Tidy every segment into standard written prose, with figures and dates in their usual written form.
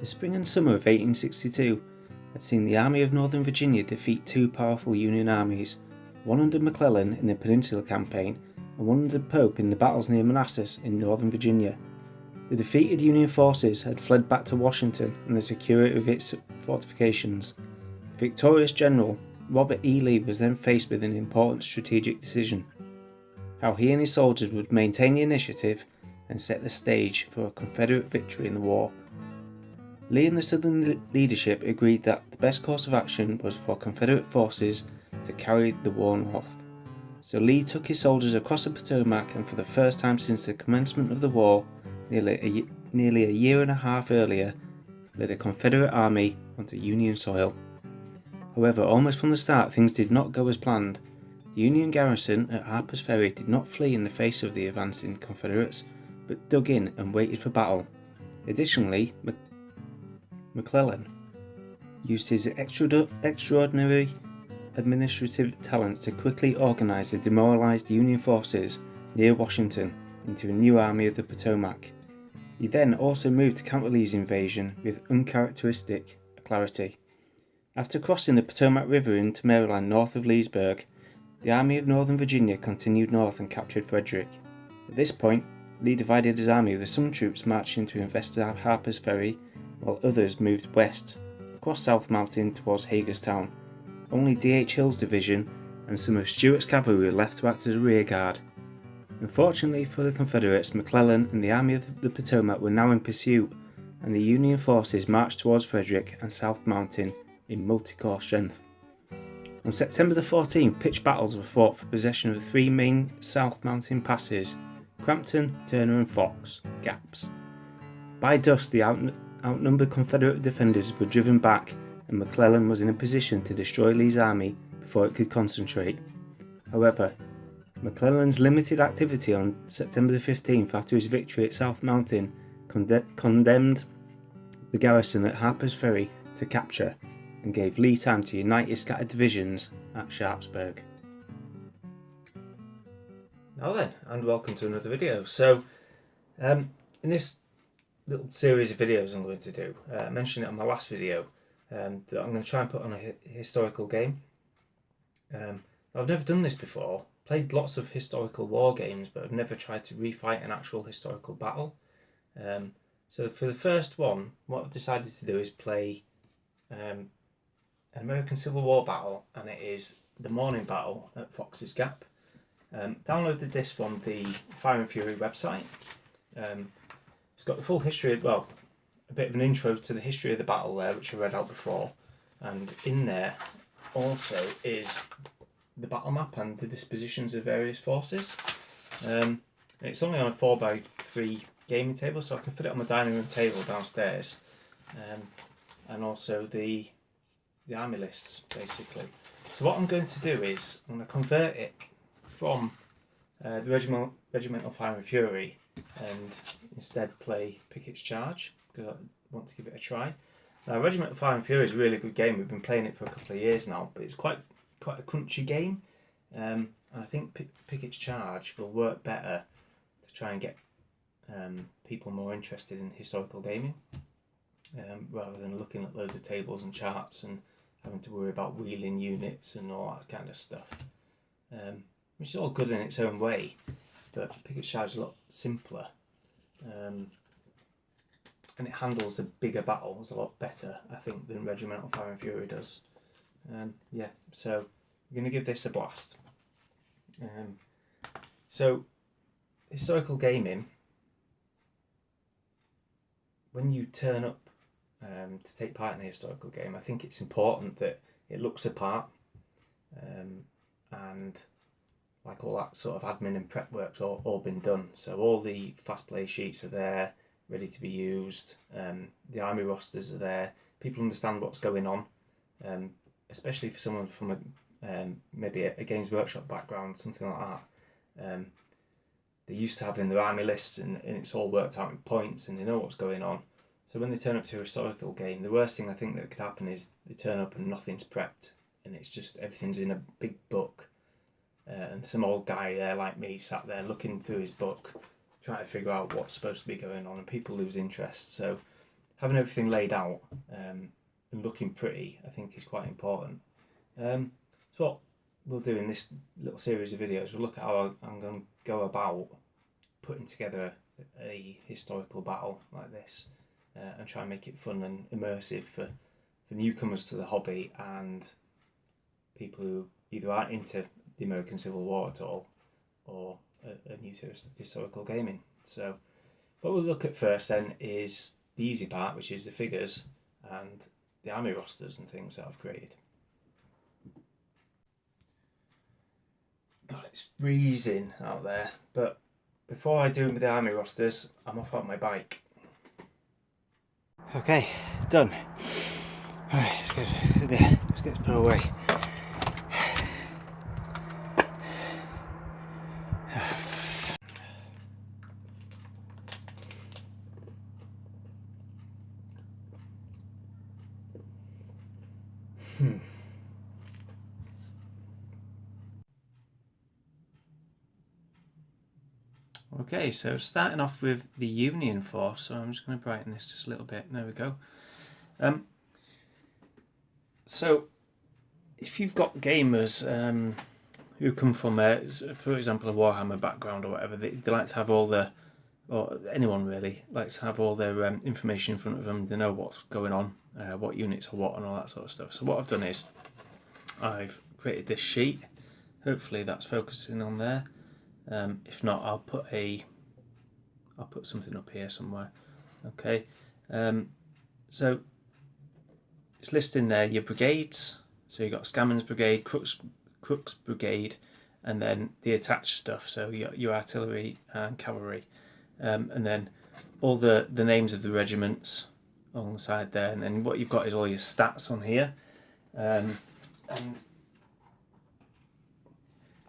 The spring and summer of 1862 had seen the Army of Northern Virginia defeat two powerful Union armies, one under McClellan in the Peninsula Campaign and one under Pope in the battles near Manassas in Northern Virginia. The defeated Union forces had fled back to Washington and the security of its fortifications. The victorious general, Robert E. Lee, was then faced with an important strategic decision: how he and his soldiers would maintain the initiative and set the stage for a Confederate victory in the war. Lee and the Southern leadership agreed that the best course of action was for Confederate forces to carry the war north. So Lee took his soldiers across the Potomac, and for the first time since the commencement of the war, nearly a year and a half earlier, led a Confederate army onto Union soil. However, almost from the start, things did not go as planned. The Union garrison at Harper's Ferry did not flee in the face of the advancing Confederates, but dug in and waited for battle. Additionally, McClellan used his extraordinary administrative talents to quickly organize the demoralized Union forces near Washington into a new Army of the Potomac. He then also moved to counter Lee's invasion with uncharacteristic clarity. After crossing the Potomac River into Maryland north of Leesburg, the Army of Northern Virginia continued north and captured Frederick. At this point, Lee divided his army, with some troops marching to invest Harper's Ferry, while others moved west, across South Mountain towards Hagerstown. Only D.H. Hill's division and some of Stuart's cavalry were left to act as a rear guard. Unfortunately for the Confederates, McClellan and the Army of the Potomac were now in pursuit, and the Union forces marched towards Frederick and South Mountain in multi-corps strength. On September the 14th, pitched battles were fought for possession of the three main South Mountain passes: Crampton, Turner and Fox Gaps. By dusk, the outnumbered Confederate defenders were driven back, and McClellan was in a position to destroy Lee's army before it could concentrate. However, McClellan's limited activity on September the 15th after his victory at South Mountain condemned the garrison at Harper's Ferry to capture, and gave Lee time to unite his scattered divisions at Sharpsburg. Now then, and welcome to another video. So, in this little series of videos I'm going to do, I mentioned it on my last video, that I'm going to try and put on a historical game. I've never done this before. Played lots of historical war games, but I've never tried to refight an actual historical battle. So for the first one, what I've decided to do is play an American Civil War battle, and it is the morning battle at Fox's Gap. Downloaded this from the Fire and Fury website. It's got the full history, well, a bit of an intro to the history of the battle there, which I read out before, and in there also is the battle map and the dispositions of various forces. It's only on a 4x3 gaming table, so I can fit it on the dining room table downstairs, and also the army lists, basically. So what I'm going to do is I'm going to convert it from the Regimental Fire and Fury and instead play Pickett's Charge, because I want to give it a try. Now, Regimental Fire and Fury is a really good game. We've been playing it for a couple of years now, but it's quite a crunchy game, and I think Pickett's Charge will work better to try and get people more interested in historical gaming, rather than looking at loads of tables and charts and having to worry about wheeling units and all that kind of stuff, which is all good in its own way, but Pickett's Charge is a lot simpler, and it handles the bigger battles a lot better, I think, than Regimental Fire and Fury does. Yeah, so we're going to give this a blast. So, historical gaming, when you turn up to take part in a historical game, I think it's important that it looks the part, and like all that sort of admin and prep work's all been done. So all the fast play sheets are there, ready to be used. The army rosters are there. People understand what's going on, especially for someone from maybe a Games Workshop background, something like that. They're used to having their army lists, and it's all worked out in points, and they know what's going on. So when they turn up to a historical game, the worst thing I think that could happen is they turn up and nothing's prepped, and it's just everything's in a big book, and some old guy there like me sat there looking through his book, trying to figure out what's supposed to be going on, and people lose interest. So having everything laid out and looking pretty, I think, is quite important. So what we'll do in this little series of videos, we'll look at how I'm going to go about putting together a historical battle like this and try and make it fun and immersive for newcomers to the hobby and people who either aren't into the American Civil War at all or are new to historical gaming. So what we'll look at first then is the easy part, which is the figures and the army rosters and things that I've created. God, it's freezing out there, but before I do with the army rosters, I'm off on my bike. Okay, done. Alright, let's get this put away. Okay, so starting off with the Union Force, so I'm just going to brighten this just a little bit. There we go. So, if you've got gamers who come from, for example, a Warhammer background or whatever, they like to have all their, or anyone really, likes to have all their information in front of them. They know what's going on, what units are what and all that sort of stuff. So what I've done is, I've created this sheet. Hopefully that's focusing on there. If not, I'll put something up here somewhere. Okay, so it's listing there your brigades. So you've got Scammons Brigade, Crooks Brigade, and then the attached stuff. So your artillery and cavalry, and then all the names of the regiments along the side there. And then what you've got is all your stats on here, and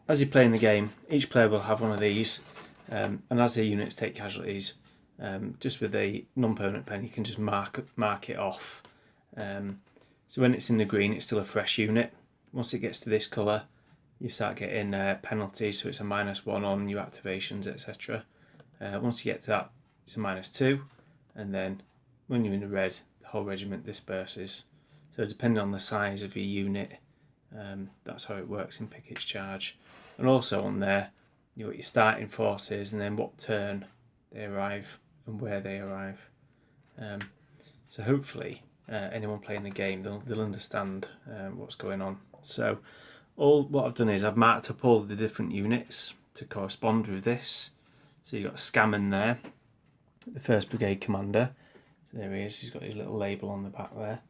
as you're playing the game, each player will have one of these, and as the units take casualties, just with a non-permanent pen, you can just mark it off. So when it's in the green, it's still a fresh unit. Once it gets to this colour, you start getting penalties, so it's a -1 on your activations, etc. Once you get to that, it's a -2, and then when you're in the red, the whole regiment disperses. So depending on the size of your unit, that's how it works in Pick Its Charge. And also on there, you've got your starting forces and then what turn they arrive and where they arrive. So hopefully anyone playing the game, they'll understand what's going on. So what I've done is I've marked up all the different units to correspond with this. So you've got Scammon there, the 1st Brigade Commander. So there he is, he's got his little label on the back there.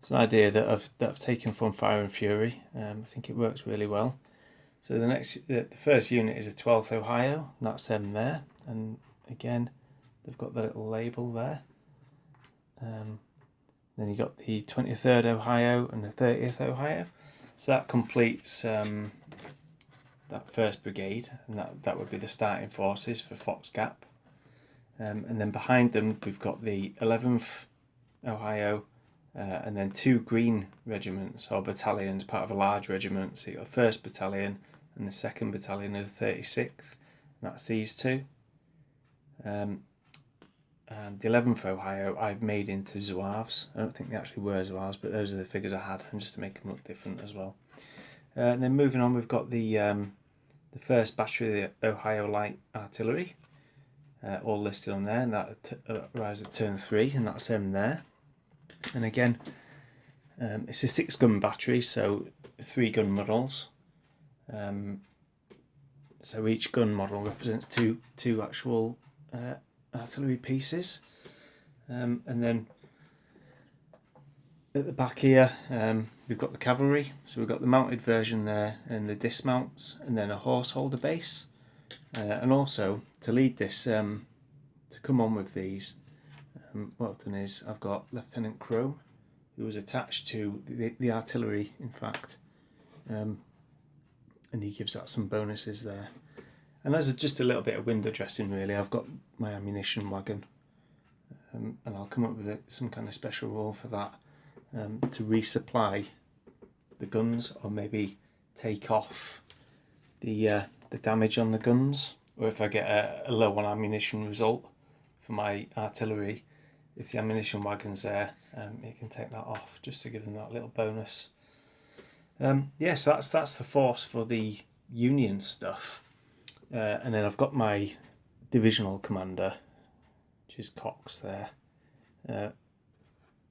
It's an idea that I've taken from Fire and Fury. I think it works really well. So the first unit is the 12th Ohio, and that's them there. And again, they've got the little label there. Then you got the 23rd Ohio and the 30th Ohio. So that completes that 1st Brigade, and that would be the starting forces for Fox Gap. And then behind them we've got the 11th Ohio, and then 2 green regiments or battalions, part of a large regiment. So you've got the 1st Battalion and the 2nd Battalion of the 36th, and that's these two. And the 11th Ohio I've made into Zouaves. I don't think they actually were Zouaves, but those are the figures I had, and just to make them look different as well. And then moving on, we've got the 1st Battery of the Ohio Light Artillery, all listed on there, and that arrives at turn 3, and that's them there. And again, it's a 6-gun battery, so 3 gun models. So each gun model represents two actual artillery pieces. And then at the back here, we've got the cavalry. So we've got the mounted version there, and the dismounts, and then a horse holder base. And also, to lead this, to come on with these, what I've done is I've got Lieutenant Crow, who was attached to the artillery, in fact, and he gives that some bonuses there. And as just a little bit of window dressing, really, I've got my ammunition wagon, and I'll come up with some kind of special rule for that, to resupply the guns, or maybe take off the damage on the guns, or if I get a low on ammunition result for my artillery, if the ammunition wagon's there, you can take that off just to give them that little bonus. Yeah, so that's the force for the Union stuff. And then I've got my divisional commander, which is Cox there,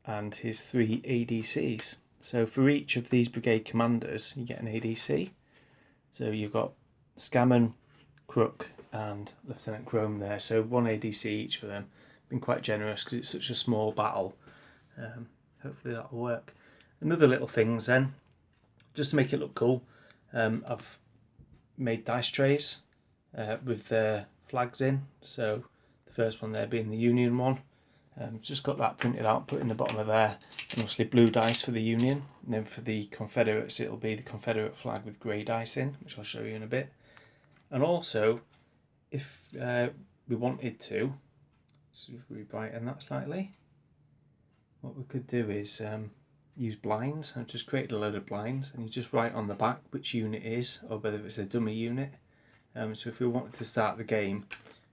and his 3 ADCs. So for each of these brigade commanders, you get an ADC. So you've got Scammon, Crook, and Lieutenant Chrome there. So 1 ADC each for them. Been quite generous because it's such a small battle. Hopefully that'll work. Another little things then, just to make it look cool, I've made dice trays with the flags in. So the first one there being the Union one. Just got that printed out, put in the bottom of there. And obviously blue dice for the Union. And then for the Confederates, it'll be the Confederate flag with grey dice in, which I'll show you in a bit. And also, if we wanted to, so just rebrighten that slightly. What we could do is use blinds. I've just created a load of blinds, and you just write on the back which unit it is, or whether it's a dummy unit. So if we wanted to start the game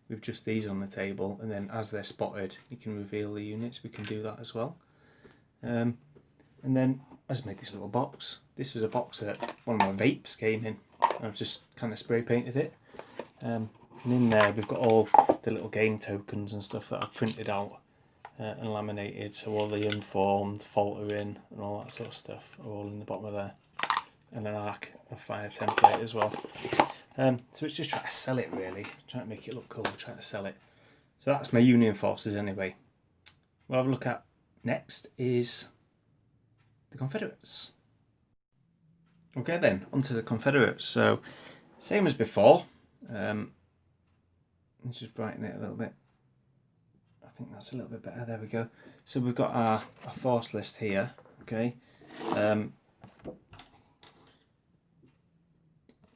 with just these on the table, and then as they're spotted, you can reveal the units. We can do that as well. And then I just made this little box. This was a box that one of my vapes came in. I've just kind of spray painted it. And in there we've got all the little game tokens and stuff that I've printed out and laminated. So all the unformed, faltering and all that sort of stuff are all in the bottom of there. And an arc of fire template as well. So it's just trying to sell it really. Trying to make it look cool, trying to sell it. So that's my Union forces anyway. What I'll have a look at next is the Confederates. Okay then, onto the Confederates. So same as before. Let's just brighten it a little bit. I think that's a little bit better. There we go. So we've got our force list here. Okay.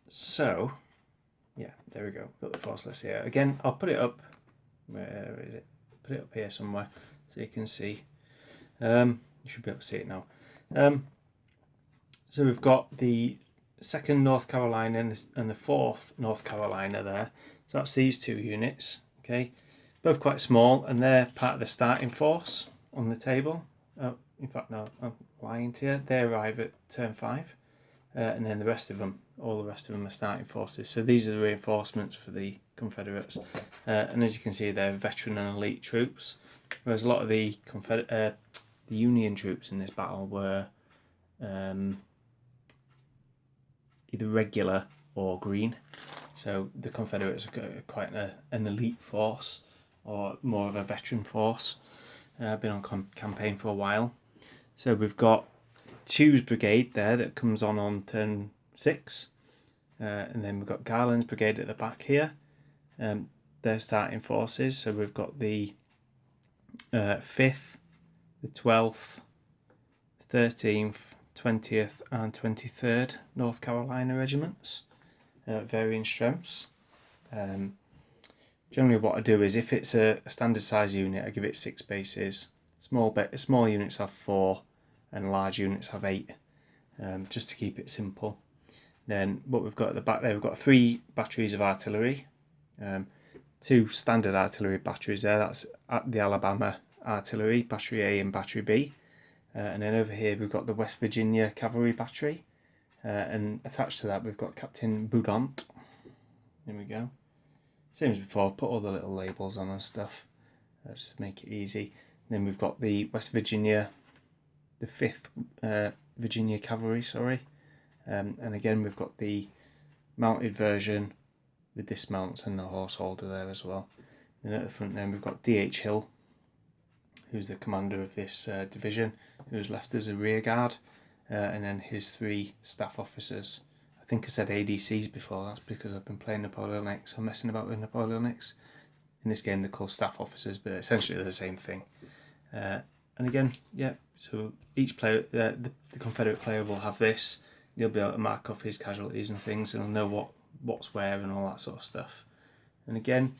So yeah, there we go. Got the force list here. Again, I'll put it up. Where is it? Put it up here somewhere so you can see. You should be able to see it now. So we've got the 2nd North Carolina and the 4th North Carolina there. So that's these 2 units. Okay, both quite small, and they're part of the starting force on the table. Oh, in fact, no, I'm lying to you. They arrive at turn 5, and then the rest of them, all the rest of them are starting forces. So these are the reinforcements for the Confederates, and as you can see, they're veteran and elite troops. Whereas a lot of the Union troops in this battle were either regular or green. So the Confederates are quite an elite force, or more of a veteran force. Been on campaign for a while. So we've got Chew's Brigade there that comes on turn 6. And then we've got Garland's Brigade at the back here. They're starting forces. So we've got the 5th, the 12th, 13th, 20th and 23rd North Carolina regiments, varying strengths. Generally what I do is, if it's a standard size unit, I give it 6 bases. Small units have 4 and large units have 8, just to keep it simple. Then what we've got at the back there, we've got 3 batteries of artillery, 2 standard artillery batteries there. That's at the Alabama Artillery, Battery A and Battery B. And then over here we've got the West Virginia Cavalry Battery, and attached to that we've got Captain Boudant. There we go. Same as before, put all the little labels on and stuff, just to make it easy. And then we've got the West Virginia, the 5th Virginia Cavalry, sorry. And again we've got the mounted version, the dismounts and the horse holder there as well. Then at the front then we've got D.H. Hill, who's the commander of this division, who's left as a rear guard, and then his 3 staff officers. I think I said ADCs before. That's because I've been playing Napoleonics. I'm messing about with Napoleonics. In this game they're called staff officers, but essentially they're the same thing. And again, yeah, so each player, the Confederate player will have this. He'll be able to mark off his casualties and things, and he'll know what's where and all that sort of stuff. And again,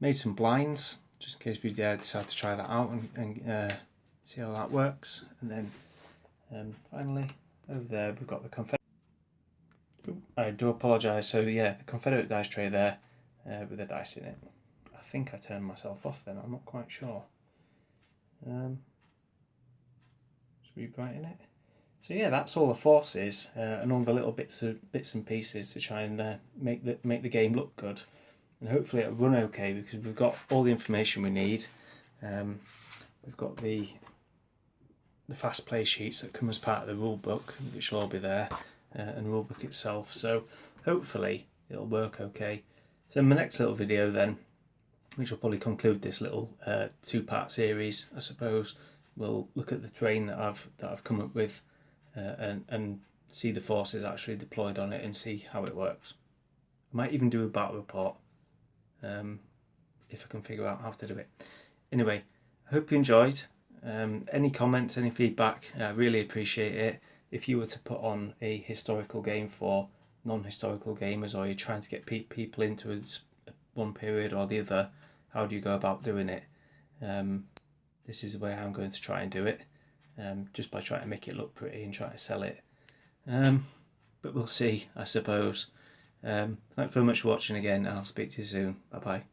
made some blinds, just in case we decide to try that out and see how that works. And then finally, over there we've got the Confederate. I do apologise, so yeah, the Confederate dice tray there with the dice in it. I think I turned myself off then, I'm not quite sure. Just rebrighten it. So yeah, that's all the forces and all the little bits and pieces to try and make the game look good, and hopefully it'll run okay because we've got all the information we need. We've got the fast play sheets that come as part of the rule book, which will all be there, and the rule book itself. So hopefully it'll work okay. So in my next little video then, which will probably conclude this little two-part series, I suppose, we'll look at the terrain that I've come up with. And see the forces actually deployed on it and see how it works. I might even do a battle report if I can figure out how to do it. Anyway, I hope you enjoyed. Any comments, any feedback, I really appreciate it. If you were to put on a historical game for non-historical gamers, or you're trying to get people into one period or the other, how do you go about doing it? This is the way I'm going to try and do it. Just by trying to make it look pretty and trying to sell it. But we'll see, I suppose. Thanks very much for watching again, and I'll speak to you soon. Bye bye.